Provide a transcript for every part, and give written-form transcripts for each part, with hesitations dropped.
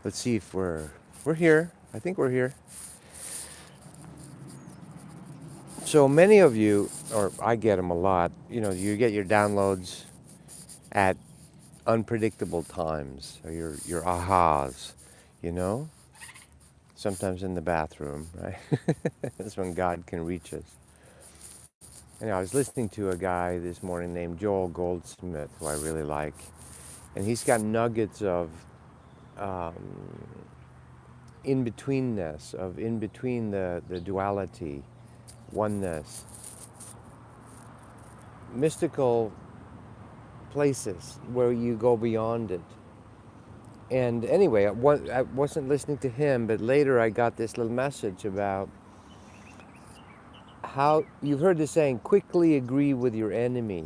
Let's see if we're here. I think we're here. So many of you, or I get them a lot. You know, you get your downloads at unpredictable times, or your ahas. You know, sometimes in the bathroom, right? That's when God can reach us. And I was listening to a guy this morning named Joel Goldsmith, who I really like, and he's got nuggets of um, in betweenness, of in between the duality, oneness, mystical places where you go beyond it. And anyway, I wasn't listening to him, but later I got this little message about how you've heard the saying, quickly agree with your enemy.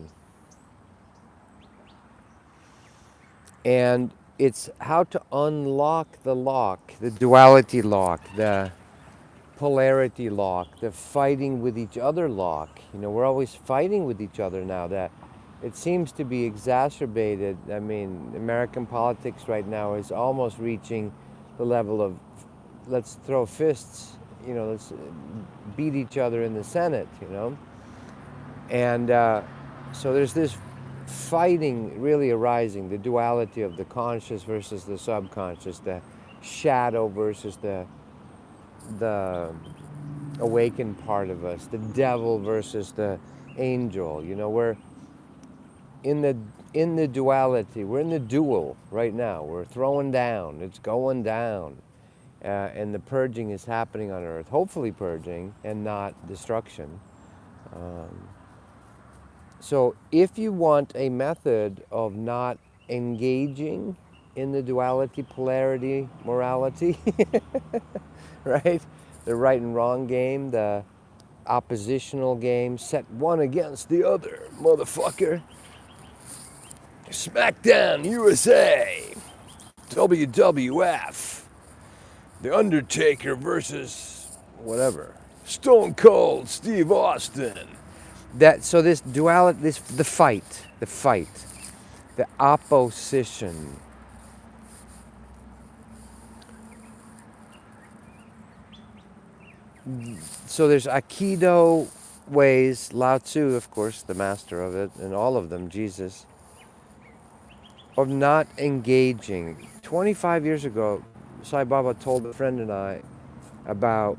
And it's how to unlock the lock, the duality lock, the polarity lock, the fighting with each other lock. You know, we're always fighting with each other now. That it seems to be exacerbated. I mean, American politics right now is almost reaching the level of let's throw fists, you know, let's beat each other in the Senate, you know. And so there's this fighting really arising, the duality of the conscious versus the subconscious, the shadow versus the awakened part of us, the devil versus the angel. You know, we're in the duality. We're in the duel right now. We're throwing down. It's going down. And the purging is happening on earth. Hopefully purging and not destruction. So if you want a method of not engaging in the duality, polarity, morality, right? The right and wrong game, the oppositional game, set one against the other, motherfucker. SmackDown USA, WWF, The Undertaker versus whatever, Stone Cold Steve Austin. That so this duality, the fight, the opposition. So there's Aikido ways, Lao Tzu, of course, the master of it, and all of them, Jesus, of not engaging. 25 years ago, Sai Baba told a friend and I about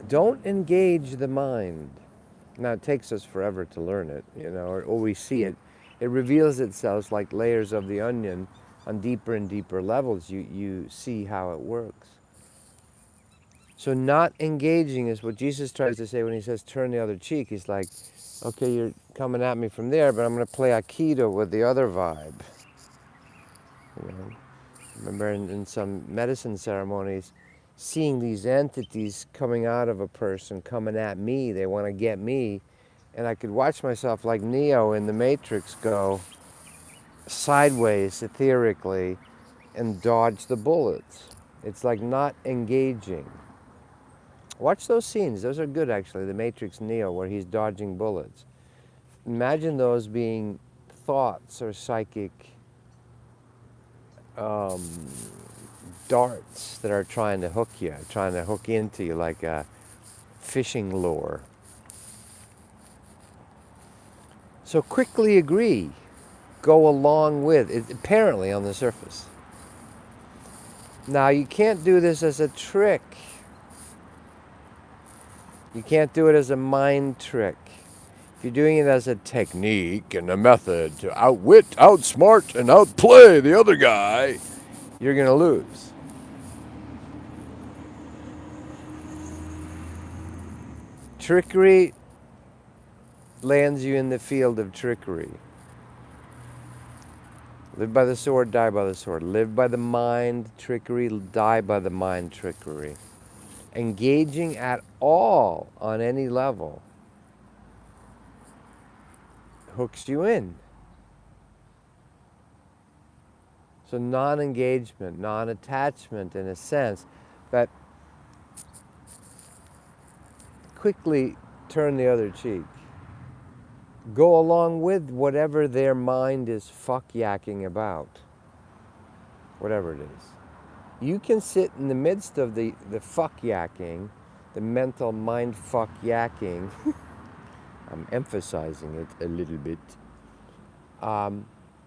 don't engage the mind. Now, it takes us forever to learn it, you know, or we see it. It reveals itself like layers of the onion on deeper and deeper levels. You see how it works. So not engaging is what Jesus tries to say when he says turn the other cheek. He's like, okay, you're coming at me from there, but I'm going to play Aikido with the other vibe. You know? Remember in some medicine ceremonies, seeing these entities coming out of a person, coming at me, they want to get me. And I could watch myself like Neo in the Matrix go sideways etherically and dodge the bullets. It's like not engaging. Watch those scenes. Those are good, actually. The Matrix Neo, where he's dodging bullets. Imagine those being thoughts or psychic darts that are trying to hook you, trying to hook into you like a fishing lure. So quickly agree. Go along with it, apparently on the surface. Now, you can't do this as a trick. You can't do it as a mind trick. If you're doing it as a technique and a method to outwit, outsmart, and outplay the other guy, you're going to lose. Trickery lands you in the field of trickery. Live by the sword, die by the sword. Live by the mind trickery, die by the mind trickery. Engaging at all on any level hooks you in. So non-engagement, non-attachment in a sense, but quickly turn the other cheek. Go along with whatever their mind is fuck yakking about. Whatever it is. You can sit in the midst of the fuck yakking, the mental mind fuck yakking. I'm emphasizing it a little bit.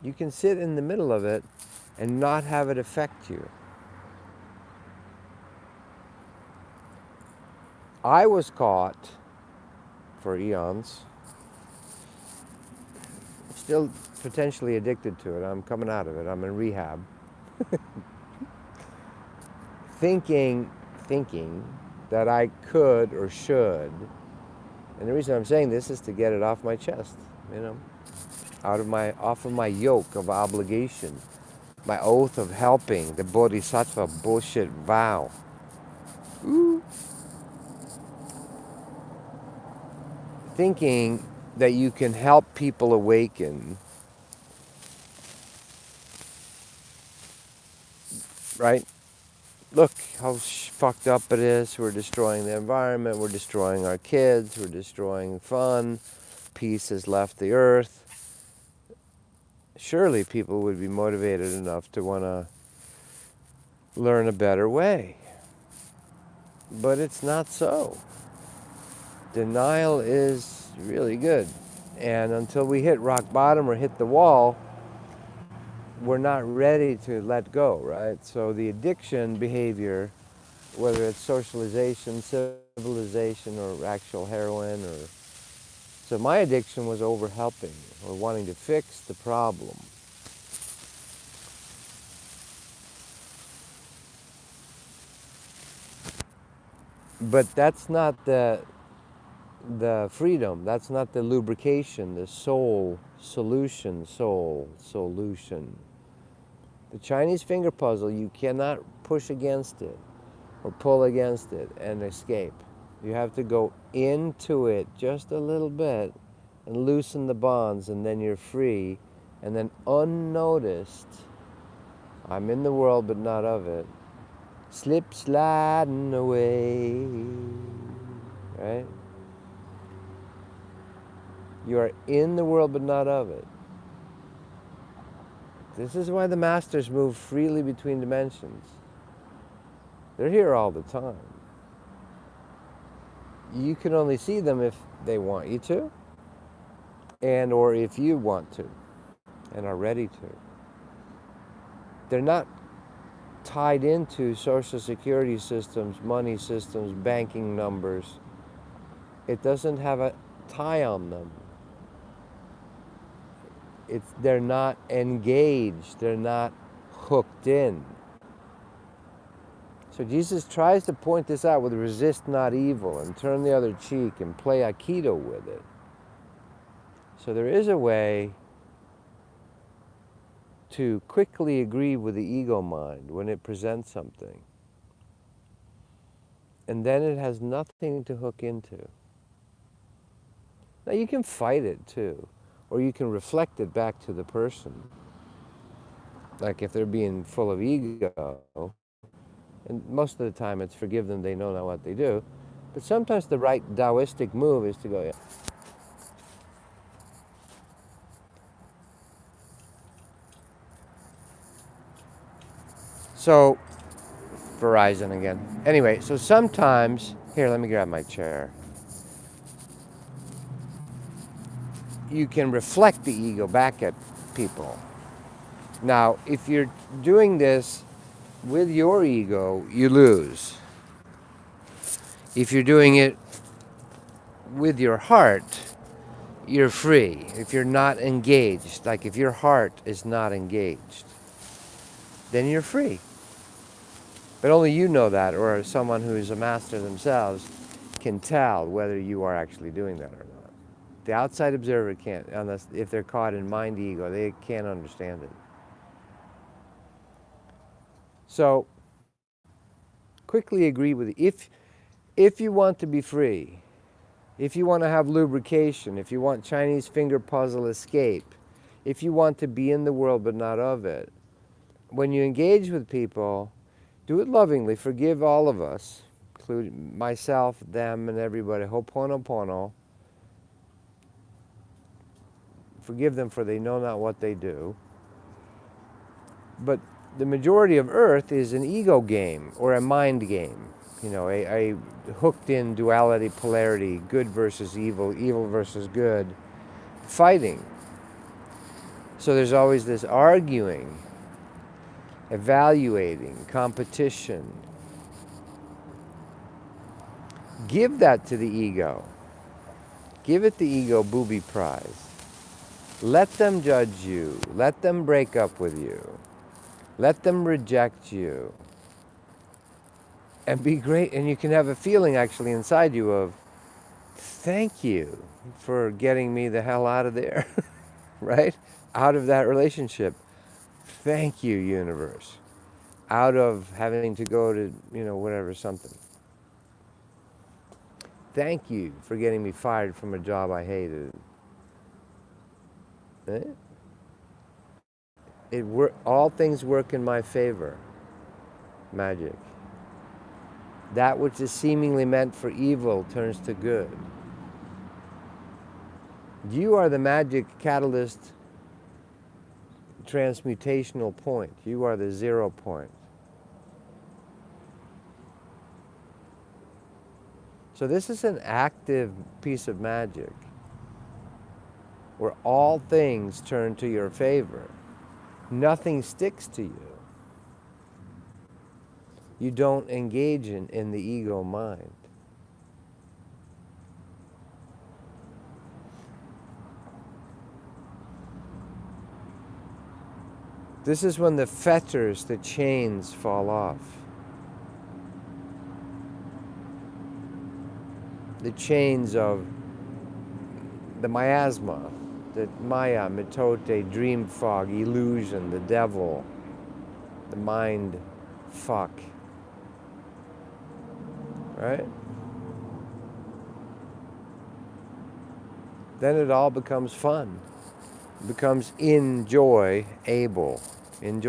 You can sit in the middle of it and not have it affect you. I was caught for eons, still potentially addicted to it. I'm coming out of it. I'm in rehab. thinking that I could or should. And the reason I'm saying this is to get it off my chest, off of my yoke of obligation, my oath of helping, the bodhisattva bullshit vow. Ooh. Thinking that you can help people awaken, right? Look how fucked up it is. We're destroying the environment, we're destroying our kids, we're destroying fun, peace has left the earth. Surely people would be motivated enough to want to learn a better way. But it's not so. Denial is really good. And until we hit rock bottom or hit the wall, we're not ready to let go, right? So the addiction behavior, whether it's socialization, civilization, or actual heroin, or so my addiction was over helping or wanting to fix the problem. But that's not the freedom. That's not the lubrication, the soul solution. The Chinese finger puzzle, you cannot push against it or pull against it and escape. You have to go into it just a little bit and loosen the bonds, and then you're free. And then unnoticed, I'm in the world but not of it, slip sliding away, right? You are in the world but not of it. This is why the masters move freely between dimensions. They're here all the time. You can only see them if they want you to, and or if you want to and are ready to. They're not tied into social security systems, money systems, banking numbers. It doesn't have a tie on them. They're not engaged. They're not hooked in. So Jesus tries to point this out with resist not evil and turn the other cheek and play Aikido with it. So there is a way to quickly agree with the ego mind when it presents something. And then it has nothing to hook into. Now you can fight it too, or you can reflect it back to the person. Like if they're being full of ego, and most of the time it's forgive them, they know not what they do. But sometimes the right Taoistic move is to go, yeah. So, Verizon again. Anyway, so sometimes, here, let me grab my chair. You can reflect the ego back at people. Now, if you're doing this with your ego, you lose. If you're doing it with your heart, you're free. If you're not engaged, like if your heart is not engaged, then you're free. But only you know that, or someone who is a master themselves can tell whether you are actually doing that or not. The outside observer can't, unless if they're caught in mind ego, they can't understand it. So, quickly agree with you. If you want to be free, if you want to have lubrication, if you want Chinese finger puzzle escape, if you want to be in the world but not of it, when you engage with people, do it lovingly. Forgive all of us, including myself, them, and everybody. Ho'oponopono. Forgive them for they know not what they do. But the majority of Earth is an ego game or a mind game. A hooked in duality, polarity, good versus evil, evil versus good, fighting. So there's always this arguing, evaluating, competition. Give that to the ego. Give it the ego booby prize. Let them judge you. Let them break up with you. Let them reject you. And be great. And you can have a feeling actually inside you of, thank you for getting me the hell out of there, right? Out of that relationship. Thank you, universe. Out of having to go to, whatever, something. Thank you for getting me fired from a job I hated. Eh? All things work in my favor. Magic. That which is seemingly meant for evil turns to good. You are the magic catalyst transmutational point. You are the 0 point. So this is an active piece of magic where all things turn to your favor. Nothing sticks to you. You don't engage in the ego mind. This is when the fetters, the chains fall off. The chains of the miasma, the maya, mitote, dream fog, illusion, the devil, the mind fuck. Right? Then it all becomes fun. It becomes enjoyable. I'm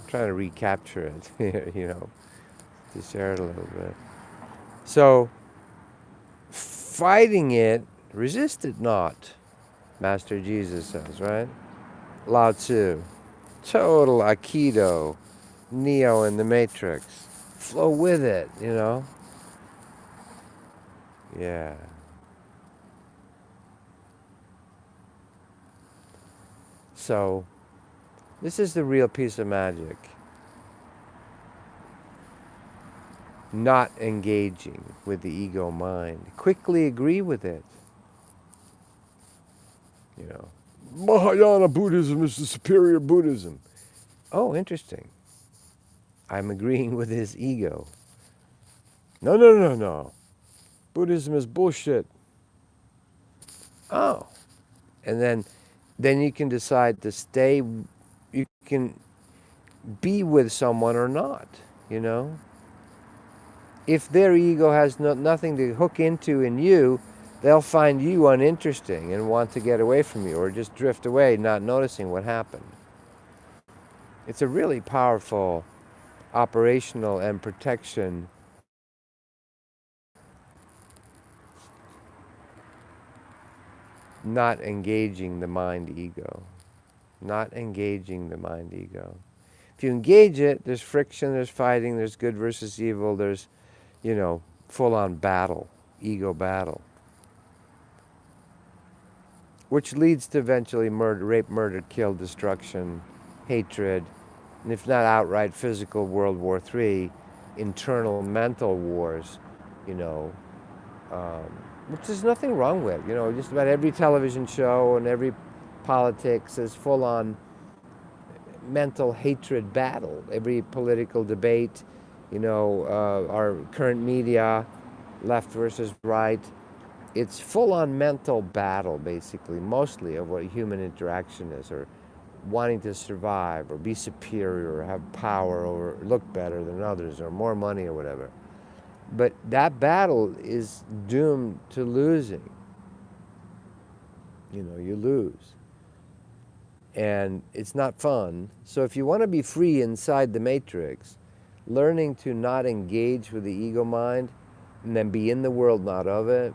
trying to recapture it, to share it a little bit. So, fighting it, resist it not, Master Jesus says, right? Lao Tzu. Total Aikido, Neo in the Matrix. Flow with it, Yeah. So, this is the real piece of magic. Not engaging with the ego mind. Quickly agree with it. Mahayana Buddhism is the superior Buddhism. Oh, interesting. I'm agreeing with his ego. No. Buddhism is bullshit. Oh. And then you can decide to stay, you can be with someone or not, If their ego has nothing to hook into in you, they'll find you uninteresting and want to get away from you or just drift away, not noticing what happened. It's a really powerful operational and protection not engaging the mind ego. Not engaging the mind ego. If you engage it, there's friction, there's fighting, there's good versus evil, there's, full-on battle, ego battle. Which leads to eventually murder, rape, murder, kill, destruction, hatred, and if not outright physical World War III, internal mental wars, which there's nothing wrong with. Just about every television show and every politics is full-on mental hatred battle. Every political debate, our current media, left versus right, it's full-on mental battle, basically, mostly of what human interaction is, or wanting to survive, or be superior, or have power, or look better than others, or more money, or whatever. But that battle is doomed to losing. You lose. And it's not fun. So if you want to be free inside the matrix, learning to not engage with the ego mind, and then be in the world, not of it,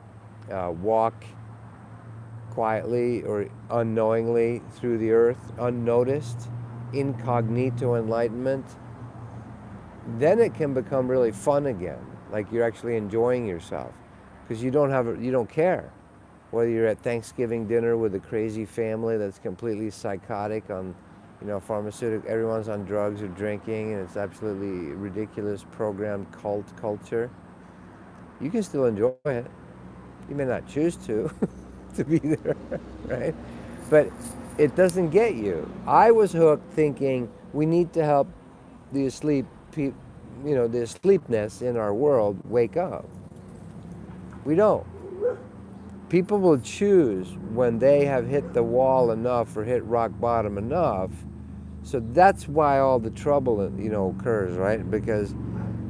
walk quietly or unknowingly through the earth, unnoticed, incognito enlightenment, then it can become really fun again. Like you're actually enjoying yourself because you don't care whether you're at Thanksgiving dinner with a crazy family that's completely psychotic on, pharmaceutical. Everyone's on drugs or drinking, and it's absolutely ridiculous programmed cult culture. You can still enjoy it. You may not choose to, to be there, right? But it doesn't get you. I was hooked thinking we need to help the asleep, the asleepness in our world wake up. We don't. People will choose when they have hit the wall enough or hit rock bottom enough. So that's why all the trouble, occurs, right? Because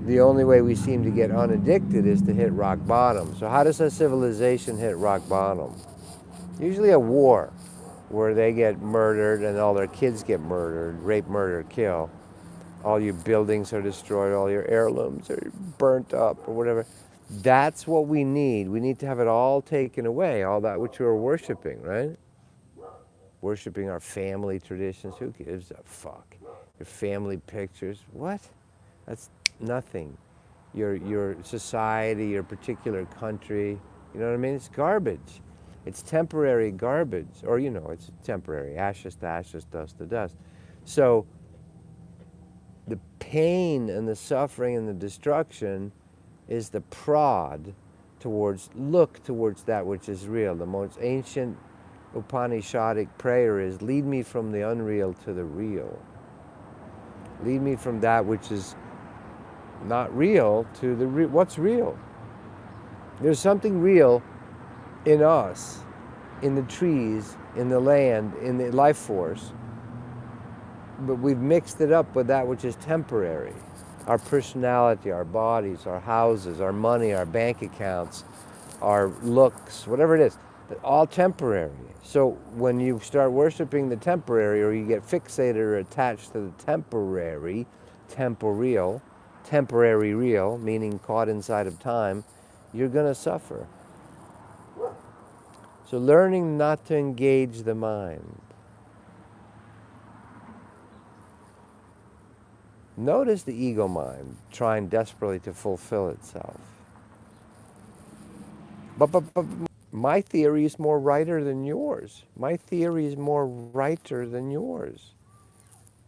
the only way we seem to get unaddicted is to hit rock bottom. So how does a civilization hit rock bottom? Usually a war where they get murdered and all their kids get murdered, rape, murder, kill. All your buildings are destroyed, all your heirlooms are burnt up or whatever. That's what we need. We need to have it all taken away, all that which we're worshiping, right? Worshiping our family traditions. Who gives a fuck? Your family pictures. What? That's nothing. Your society, your particular country. You know what I mean? It's garbage. It's temporary garbage. Or, it's temporary. Ashes to ashes, dust to dust. So the pain and the suffering and the destruction is the prod look towards that which is real. The most ancient Upanishadic prayer is, lead me from the unreal to the real. Lead me from that which is not real to what's real. There's something real in us, in the trees, in the land, in the life force, but we've mixed it up with that which is temporary. Our personality, our bodies, our houses, our money, our bank accounts, our looks, whatever it is, all temporary. So when you start worshiping the temporary, or you get fixated or attached to the temporary real, meaning caught inside of time, you're going to suffer. So learning not to engage the mind. Notice the ego mind trying desperately to fulfill itself. But my theory is more righter than yours. My theory is more righter than yours.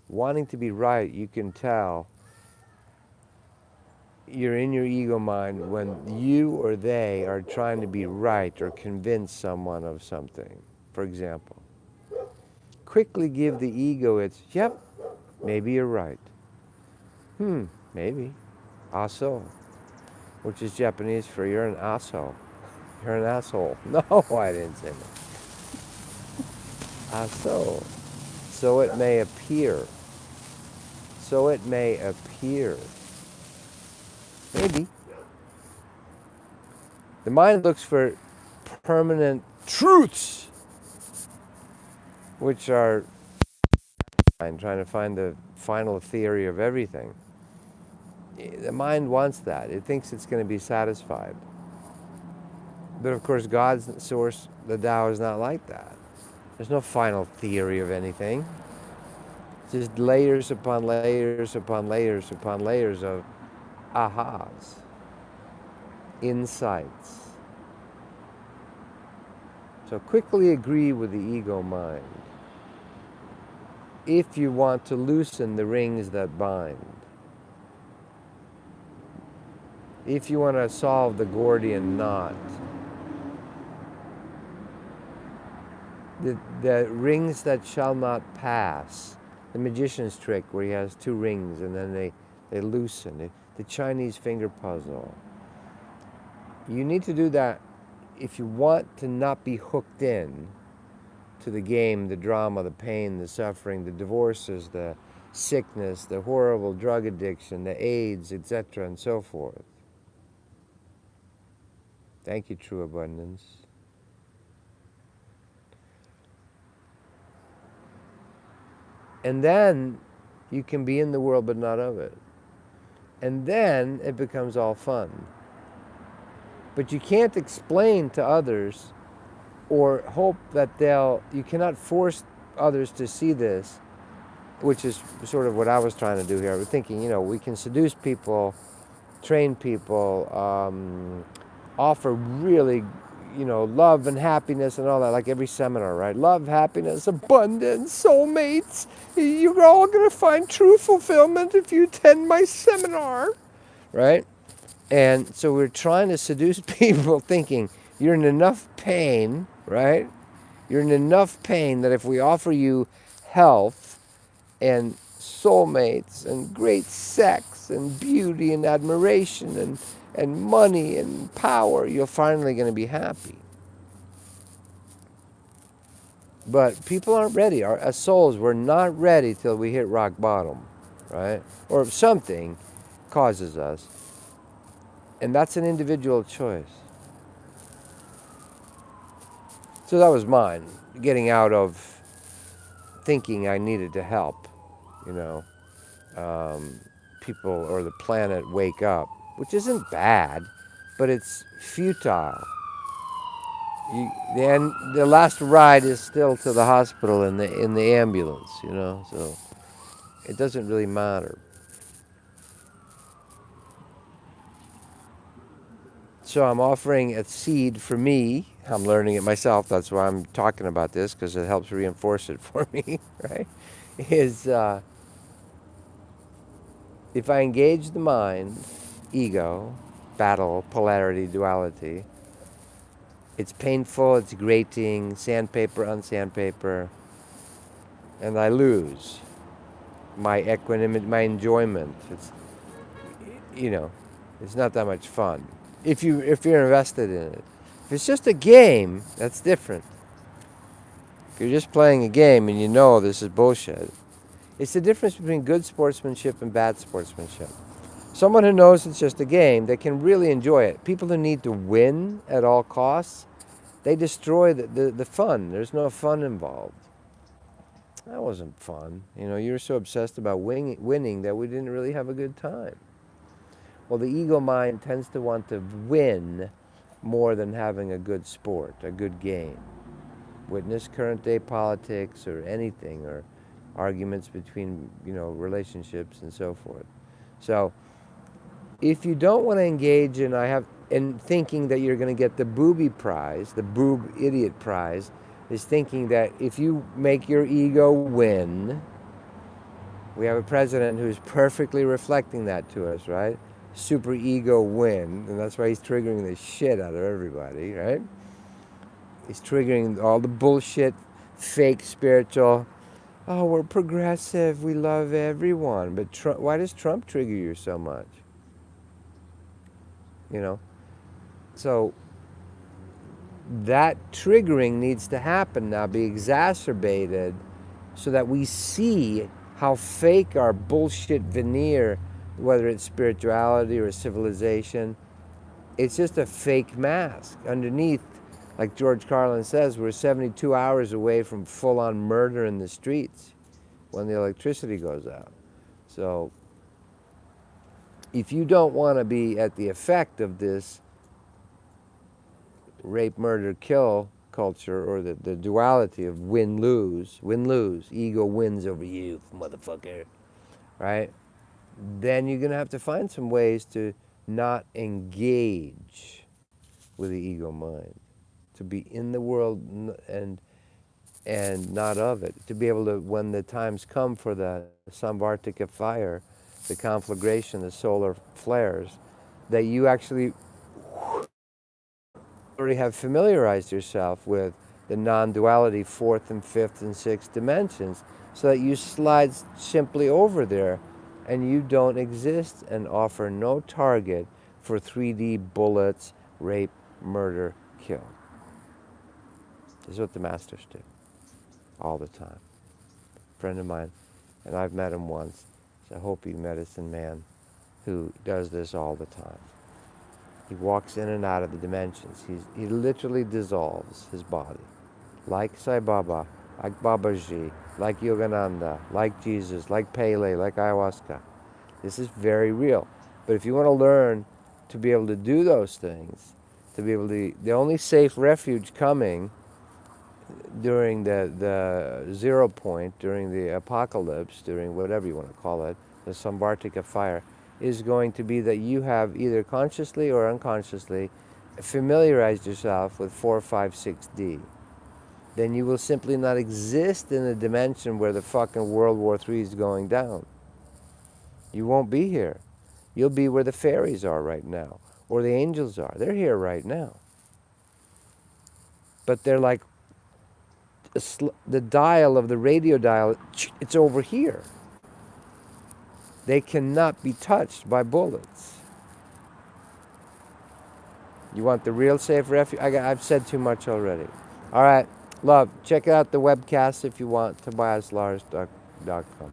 Wanting to be right, you can tell you're in your ego mind when you or they are trying to be right or convince someone of something. For example, quickly give the ego its, yep, maybe you're right. Maybe. Aso, which is Japanese for you're an asshole. You're an asshole. No, I didn't say that. Aso. So it may appear. So it may appear. Maybe. The mind looks for permanent truths, which are trying to find the final theory of everything. The mind wants that. It thinks it's going to be satisfied. But of course, God's source, the Tao, is not like that. There's no final theory of anything. It's just layers upon layers upon layers upon layers of ahas, insights. So quickly agree with the ego mind if you want to loosen the rings that bind. If you want to solve the Gordian knot, the rings that shall not pass, the magician's trick where he has two rings and then they loosen, the Chinese finger puzzle. You need to do that if you want to not be hooked in to the game, the drama, the pain, the suffering, the divorces, the sickness, the horrible drug addiction, the AIDS, etc., and so forth. Thank you, True Abundance. And then you can be in the world but not of it. And then it becomes all fun. But you can't explain to others or hope that you cannot force others to see this, which is sort of what I was trying to do here. We're thinking, we can seduce people, train people, offer really, love and happiness and all that, like every seminar, right? Love, happiness, abundance, soulmates. You're all going to find true fulfillment if you attend my seminar, right? And so we're trying to seduce people thinking you're in enough pain, right? You're in enough pain that if we offer you health and soulmates and great sex and beauty and admiration and money and power, you're finally going to be happy. But people aren't ready. As souls, we're not ready till we hit rock bottom, right? Or something causes us. And that's an individual choice. So that was mine, getting out of thinking I needed to help, you know, people or the planet wake up, which isn't bad, but it's futile. The last ride is still to the hospital in the ambulance, so it doesn't really matter. So I'm offering a seed for me. I'm learning it myself. That's why I'm talking about this, because it helps reinforce it for me, right? Is if I engage the mind, ego, battle, polarity, duality, it's painful, it's grating, sandpaper on sandpaper, and I lose my equanimity, my enjoyment. You know, it's not that much fun. If you're invested in it. If it's just a game, that's different. If you're just playing a game and you know this is bullshit, it's the difference between good sportsmanship and bad sportsmanship. Someone who knows it's just a game, they can really enjoy it. People who need to win at all costs, they destroy the fun. There's no fun involved. That wasn't fun. You were so obsessed about winning that we didn't really have a good time. Well, the ego mind tends to want to win more than having a good sport, a good game. Witness current day politics or anything, or arguments between, relationships and so forth. So if you don't want to engage in thinking that you're going to get the booby prize, the boob idiot prize, is thinking that if you make your ego win, we have a president who's perfectly reflecting that to us, right? Super ego win, and that's why he's triggering the shit out of everybody, right? He's triggering all the bullshit, fake spiritual, oh, we're progressive, we love everyone. But why does Trump trigger you so much? So that triggering needs to happen now, be exacerbated, so that we see how fake our bullshit veneer, whether it's spirituality or civilization, it's just a fake mask. Underneath, like George Carlin says, we're 72 hours away from full-on murder in the streets when the electricity goes out. So if you don't want to be at the effect of this rape, murder, kill culture, or the duality of win-lose, ego wins over you, motherfucker, right? Then you're going to have to find some ways to not engage with the ego mind, to be in the world and not of it, to be able to, when the times come for the Samvartika fire, the conflagration, the solar flares, that you actually already have familiarized yourself with the non-duality, fourth and fifth and sixth dimensions, so that you slide simply over there and you don't exist and offer no target for 3D bullets, rape, murder, kill. This is what the masters do all the time. A friend of mine, and I've met him once, it's a Hopi medicine man who does this all the time. He walks in and out of the dimensions. He literally dissolves his body. Like Sai Baba, like Babaji, like Yogananda, like Jesus, like Pele, like ayahuasca. This is very real. But if you want to learn to be able to do those things, to be able to, the only safe refuge coming during the 0 point, during the apocalypse, during whatever you want to call it, the Sambartika fire, is going to be that you have either consciously or unconsciously familiarized yourself with 4, 5, 6D. Then you will simply not exist in a dimension where the fucking World War III is going down. You won't be here. You'll be where the fairies are right now, or the angels are. They're here right now. But they're like the dial of the radio dial, it's over here. They cannot be touched by bullets. You want the real safe refuge? I've said too much already. All right, love, check out the webcast if you want, tobiaslars.com.